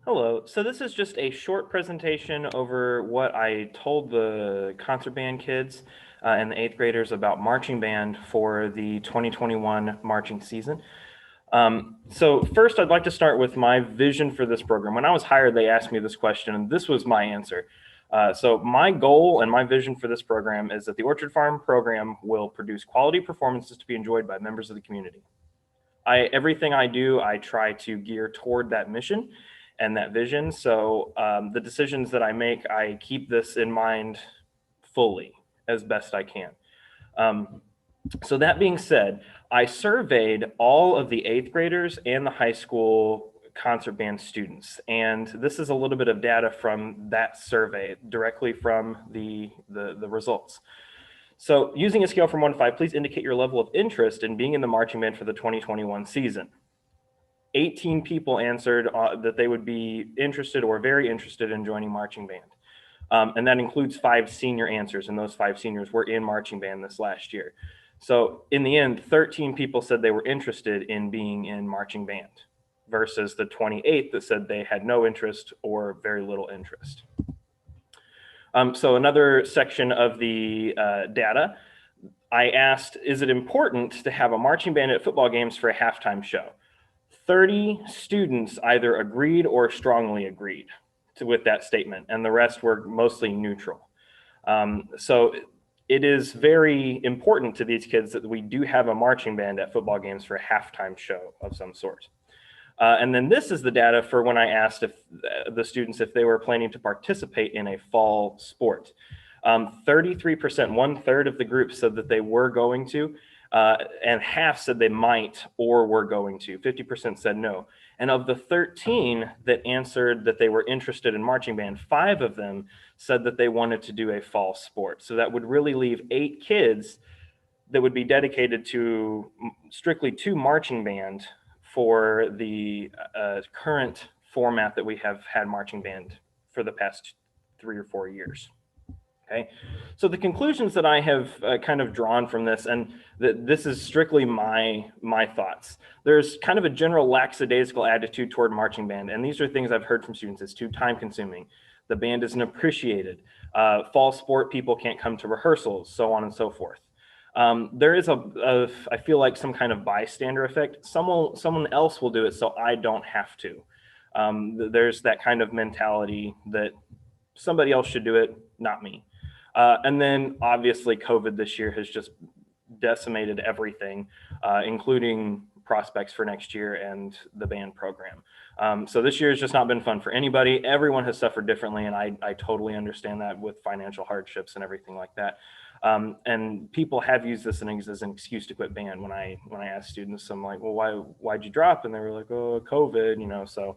Hello. So this is just a short presentation over what I told the concert band kids and the eighth graders about marching band for the 2021 marching season. So first, I'd like to start with my vision for this program. When I was hired, they asked me this question, and this was my answer. So my goal and my vision for this program is that the Orchard Farm program will produce quality performances to be enjoyed by members of the community. Everything I do, I try to gear toward that mission and that vision. So the decisions that I make, I keep this in mind fully as best I can. So that being said, I surveyed all of the eighth graders and the high school concert band students. And this is a little bit of data from that survey directly from the results. So using a scale from 1 to 5, please indicate your level of interest in being in the marching band for the 2021 season. 18 people answered that they would be interested or very interested in joining marching band. And that includes 5 senior answers, and those 5 seniors were in marching band this last year. So in the end, 13 people said they were interested in being in marching band versus the 28 that said they had no interest or very little interest. So another section of the data, I asked, is it important to have a marching band at football games for a halftime show? 30 students either agreed or strongly agreed with that statement, and the rest were mostly neutral. So it is very important to these kids that we do have a marching band at football games for a halftime show of some sort. And then this is the data for when I asked if the students if they were planning to participate in a fall sport. 33%, 1/3 of the group said that they were going to, and half said they might or were going to. 50% said no. And of the 13 that answered that they were interested in marching band, 5 of them said that they wanted to do a fall sport. So that would really leave 8 kids that would be dedicated to strictly to marching band for the current format that we have had marching band for the past 3 or 4 years. Okay, so the conclusions that I have kind of drawn from this, and this is strictly my thoughts. There's kind of a general lackadaisical attitude toward marching band, and these are things I've heard from students. It's too time consuming. The band isn't appreciated. Fall sport people can't come to rehearsals, so on and so forth. There is I feel like some kind of bystander effect. Someone else will do it, so I don't have to. There's that kind of mentality that somebody else should do it, not me. And then obviously COVID this year has just decimated everything, including prospects for next year and the band program. So this year has just not been fun for anybody. Everyone has suffered differently, and I totally understand that with financial hardships and everything like that. And people have used this as an excuse to quit band. When I ask students, I'm like, well, why'd you drop? And they were like, oh, COVID, you know. So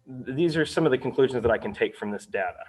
these are some of the conclusions that I can take from this data.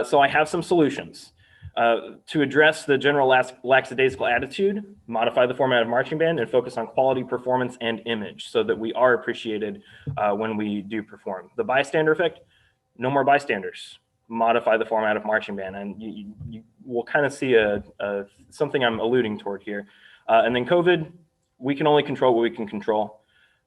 So I have some solutions. To address the general lackadaisical attitude, modify the format of marching band and focus on quality, performance, and image so that we are appreciated when we do perform. The bystander effect, no more bystanders. Modify the format of marching band, and you will kind of see something I'm alluding toward here. And then COVID, we can only control what we can control.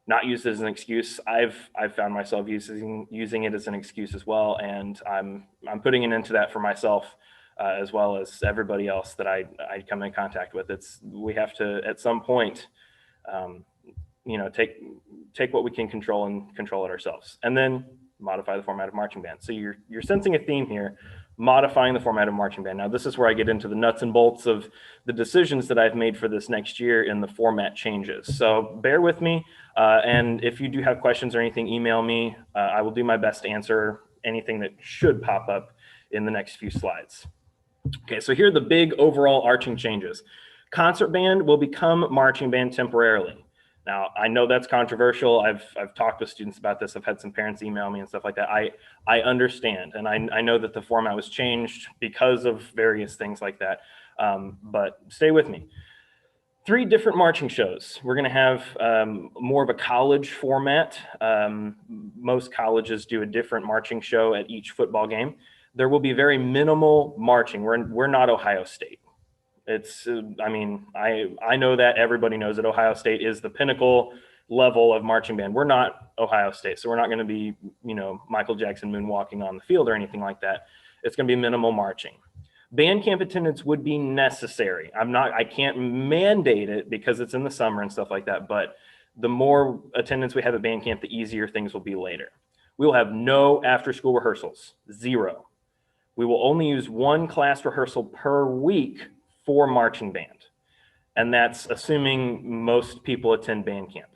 Not use it as an excuse. I've found myself using it as an excuse as well, and I'm putting an end to that for myself as well as everybody else that I come in contact with. We have to at some point, take what we can control and control it ourselves, and then modify the format of marching band. So you're sensing a theme here. Modifying the format of marching band. Now, this is where I get into the nuts and bolts of the decisions that I've made for this next year in the format changes. So bear with me. And if you do have questions or anything, email me. I will do my best to answer anything that should pop up in the next few slides. Okay, so here are the big overall arching changes. Concert band will become marching band temporarily. Now, I know that's controversial. I've talked with students about this. I've had some parents email me and stuff like that. I understand, and I know that the format was changed because of various things like that, but stay with me. 3 different marching shows. We're going to have more of a college format. Most colleges do a different marching show at each football game. There will be very minimal marching. We're not Ohio State. I know that everybody knows that Ohio State is the pinnacle, level of marching band. We're not Ohio State, so we're not going to be, Michael Jackson moonwalking on the field or anything like that. It's going to be minimal marching. Band camp attendance would be necessary. I can't mandate it because it's in the summer and stuff like that, but the more attendance we have at band camp, the easier things will be later. We will have no after-school rehearsals, 0. We will only use 1 class rehearsal per week for marching band. And that's assuming most people attend band camp.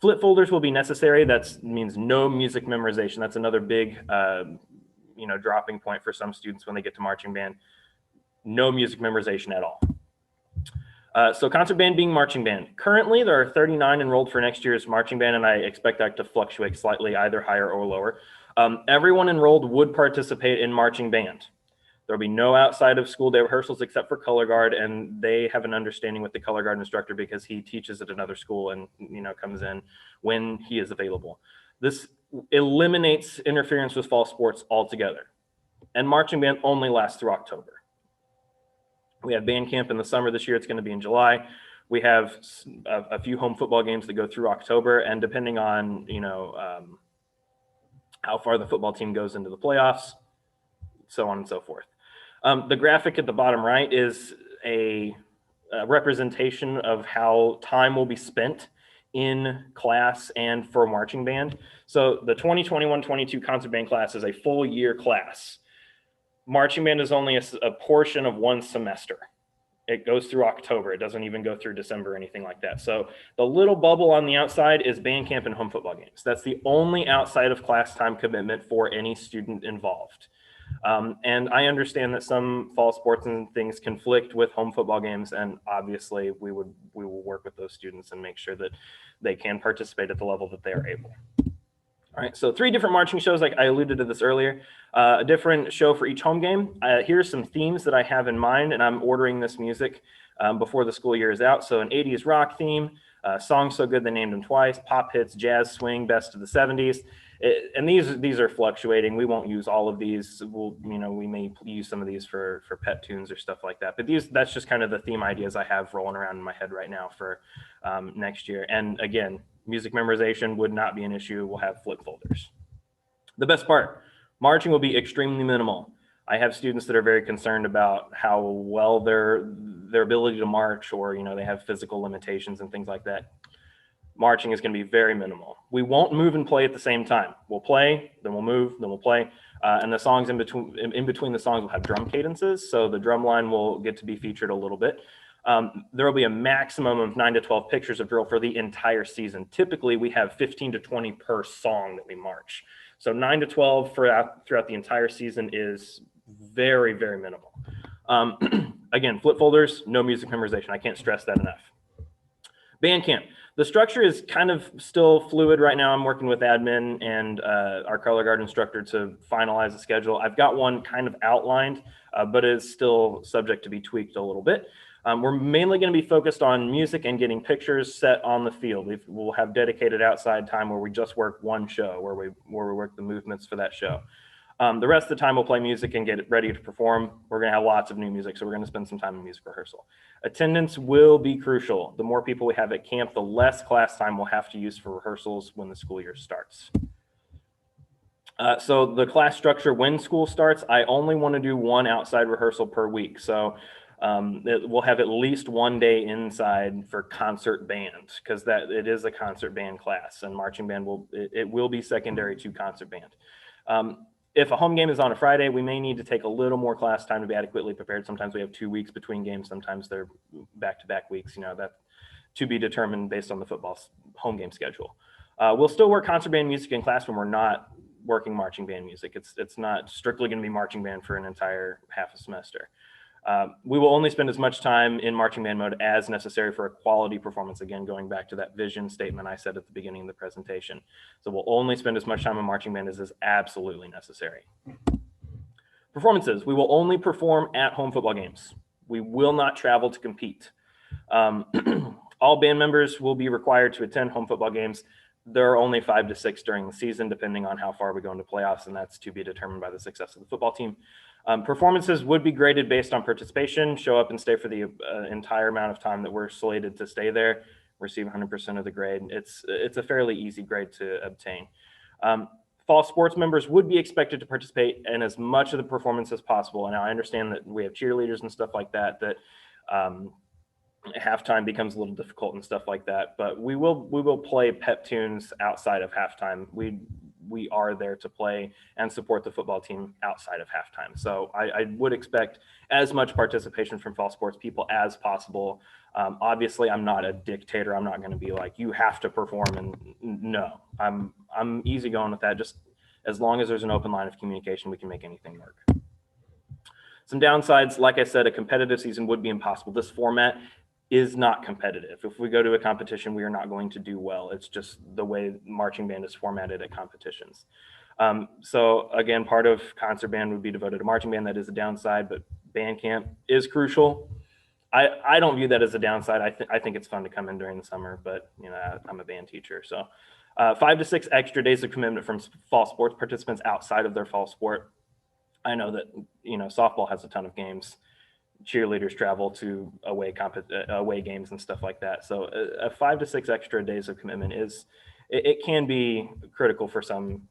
Flip folders will be necessary. That means no music memorization. That's another big, dropping point for some students when they get to marching band. No music memorization at all. So concert band being marching band. Currently, there are 39 enrolled for next year's marching band, and I expect that to fluctuate slightly, either higher or lower. Everyone enrolled would participate in marching band. There'll be no outside of school day rehearsals except for color guard, and they have an understanding with the color guard instructor because he teaches at another school and comes in when he is available. This eliminates interference with fall sports altogether. And marching band only lasts through October. We have band camp in the summer this year. It's going to be in July. We have a few home football games that go through October, and depending on how far the football team goes into the playoffs, so on and so forth. The graphic at the bottom right is a representation of how time will be spent in class and for marching band. So the 2021-22 concert band class is a full year class. Marching band is only a portion of 1 semester. It goes through October. It doesn't even go through December or anything like that. So the little bubble on the outside is band camp and home football games. That's the only outside of class time commitment for any student involved. And I understand that some fall sports and things conflict with home football games, and obviously we will work with those students and make sure that they can participate at the level that they are able. All right, so 3 different marching shows, like I alluded to this earlier, a different show for each home game. Here's some themes that I have in mind, and I'm ordering this music before the school year is out. So an 80s rock theme, Song So Good They Named Them Twice, pop hits, jazz, swing, best of the 70s. And these are fluctuating. We won't use all of these. We may use some of these for pet tunes or stuff like that. But that's just kind of the theme ideas I have rolling around in my head right now for next year. And again, music memorization would not be an issue. We'll have flip folders. The best part, marching will be extremely minimal. I have students that are very concerned about how well their ability to march, or they have physical limitations and things like that. Marching is going to be very minimal. We won't move and play at the same time. We'll play, then we'll move, then we'll play. And the songs in between the songs will have drum cadences. So the drum line will get to be featured a little bit. There will be a maximum of 9 to 12 pictures of drill for the entire season. Typically, we have 15 to 20 per song that we march. So 9 to 12 throughout the entire season is very, very minimal. Again, flip folders, no music memorization. I can't stress that enough. Band camp. The structure is kind of still fluid right now. I'm working with admin and our color guard instructor to finalize the schedule. I've got one kind of outlined, but it's still subject to be tweaked a little bit. We're mainly going to be focused on music and getting pictures set on the field. We'll have dedicated outside time where we just work one show, where we work the movements for that show. The rest of the time we'll play music and get it ready to perform. We're going to have lots of new music, so we're going to spend some time in music rehearsal. Attendance will be crucial. The more people we have at camp, the less class time we'll have to use for rehearsals when the school year starts. So the class structure when school starts, I only want to do 1 outside rehearsal per week. So we'll have at least 1 day inside for concert band, because it is a concert band class, and marching band will be secondary to concert band. If a home game is on a Friday, we may need to take a little more class time to be adequately prepared. Sometimes we have 2 weeks between games. Sometimes they're back-to-back weeks. That to be determined based on the football home game schedule. We'll still work concert band music in class when we're not working marching band music. It's not strictly going to be marching band for an entire half a semester. We will only spend as much time in marching band mode as necessary for a quality performance. Again, going back to that vision statement I said at the beginning of the presentation. So we'll only spend as much time in marching band as is absolutely necessary. Performances, we will only perform at home football games. We will not travel to compete. All band members will be required to attend home football games. There are only 5 to 6 during the season, depending on how far we go into playoffs, and that's to be determined by the success of the football team. Performances would be graded based on participation. Show up and stay for the entire amount of time that we're slated to stay there. receive 100% of the grade. It's a fairly easy grade to obtain. Fall sports members would be expected to participate in as much of the performance as possible. And I understand that we have cheerleaders and stuff like that, halftime becomes a little difficult and stuff like that, but we will play pep tunes outside of halftime. We are there to play and support the football team outside of halftime. So I would expect as much participation from fall sports people as possible. Obviously, I'm not a dictator. I'm not going to be like, you have to perform. And no, I'm easygoing with that. Just as long as there's an open line of communication, we can make anything work. Some downsides, like I said, a competitive season would be impossible. This format is not competitive. If we go to a competition, we are not going to do well. It's just the way marching band is formatted at competitions. So again, part of concert band would be devoted to marching band. That is a downside, but band camp is crucial. I don't view that as a downside. I think it's fun to come in during the summer, but I'm a band teacher. So 5 to 6 extra days of commitment from fall sports participants outside of their fall sport. I know that, softball has a ton of games. Cheerleaders travel to away games and stuff like that. So a 5 to 6 extra days of commitment it can be critical for some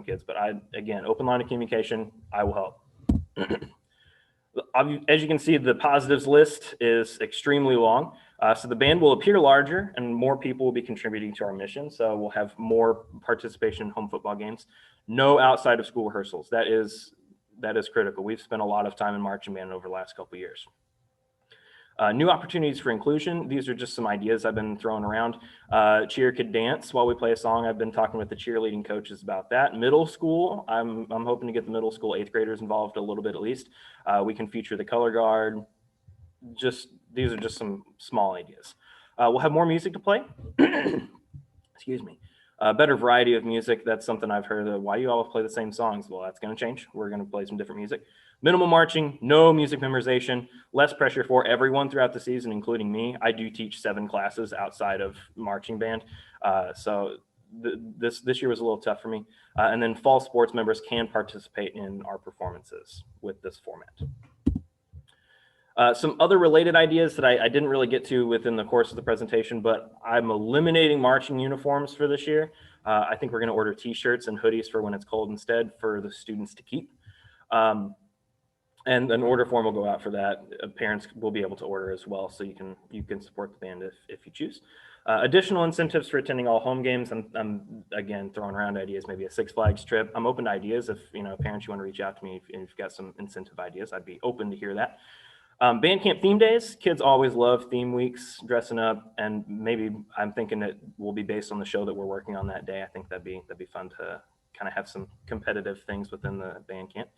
kids. But again, open line of communication, I will help. As you can see, the positives list is extremely long. So the band will appear larger and more people will be contributing to our mission. So we'll have more participation in home football games. No outside of school rehearsals. That is critical. We've spent a lot of time in marching band over the last couple of years. New opportunities for inclusion. These are just some ideas I've been throwing around. Cheer could dance while we play a song. I've been talking with the cheerleading coaches about that. Middle school, I'm hoping to get the middle school 8th graders involved a little bit at least. We can feature the color guard. These are just some small ideas. We'll have more music to play. Excuse me. A better variety of music. That's something I've heard of. Why do you all play the same songs? Well, that's going to change. We're going to play some different music. Minimal marching, no music memorization, less pressure for everyone throughout the season, including me. I do teach 7 classes outside of marching band. So this year was a little tough for me. And then fall sports members can participate in our performances with this format. Some other related ideas that I didn't really get to within the course of the presentation, but I'm eliminating marching uniforms for this year. I think we're going to order t-shirts and hoodies for when it's cold instead for the students to keep. And an order form will go out for that. Parents will be able to order as well, so you can support the band if you choose. Additional incentives for attending all home games. I'm again throwing around ideas, maybe a Six Flags trip. I'm open to ideas. If parents, you want to reach out to me if you've got some incentive ideas, I'd be open to hear that. Band camp theme days. Kids always love theme weeks, dressing up, and maybe I'm thinking it will be based on the show that we're working on that day. I think that'd be fun to kind of have some competitive things within the band camp.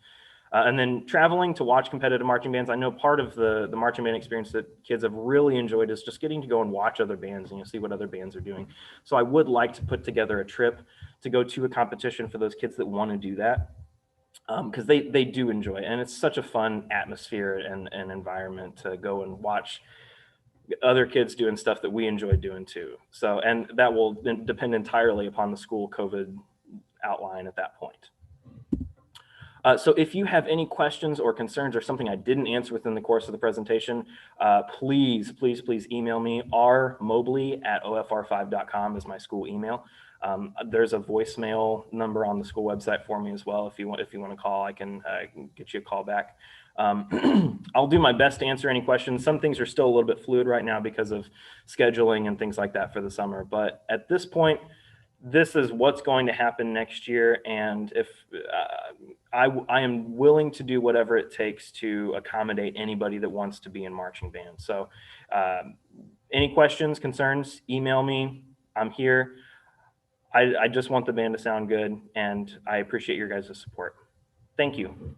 And then traveling to watch competitive marching bands. I know part of the marching band experience that kids have really enjoyed is just getting to go and watch other bands and see what other bands are doing. So I would like to put together a trip to go to a competition for those kids that want to do that, because they do enjoy it. And it's such a fun atmosphere and environment to go and watch other kids doing stuff that we enjoy doing too. So, and that will depend entirely upon the school COVID outline at that point. So if you have any questions or concerns or something I didn't answer within the course of the presentation, please email me. rmobley@ofr5.com is my school email. There's a voicemail number on the school website for me as well. If you want to call, I can get you a call back. I'll do my best to answer any questions. Some things are still a little bit fluid right now because of scheduling and things like that for the summer. But at this point, this is what's going to happen next year. And if I am willing to do whatever it takes to accommodate anybody that wants to be in marching band. So any questions, concerns, email me. I'm here. I just want the band to sound good, and I appreciate your guys' support. Thank you.